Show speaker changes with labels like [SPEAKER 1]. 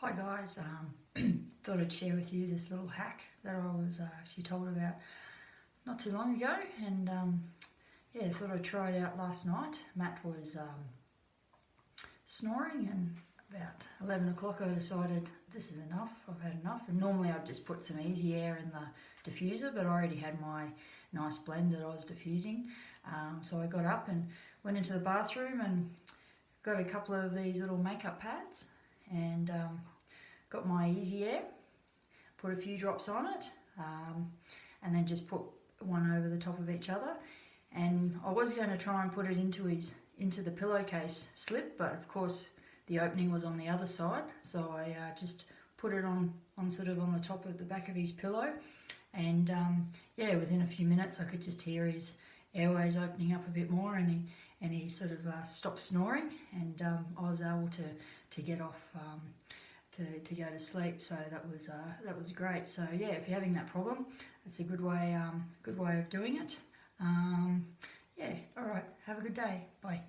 [SPEAKER 1] Hi guys, thought I'd share with you this little hack that I was actually told about not too long ago, and yeah, thought I'd try it out last night. Matt was snoring, and about 11 o'clock I decided this is enough, I've had enough. And normally I'd just put some easy air in the diffuser, but I already had my nice blend that I was diffusing. So I got up and went into the bathroom and got a couple of these little makeup pads and got my easy air, put a few drops on it, and then just put one over the top of each other. And I was going to try and put it into the pillowcase slip, but of course the opening was on the other side, so I just put it on sort of on the top of the back of his pillow, and yeah, within a few minutes I could just hear his airways opening up a bit more, and he sort of stopped snoring, and I was able to get off to go to sleep. So that was great. So yeah, if you're having that problem, it's a good way of doing it. Yeah, all right, have a good day. Bye.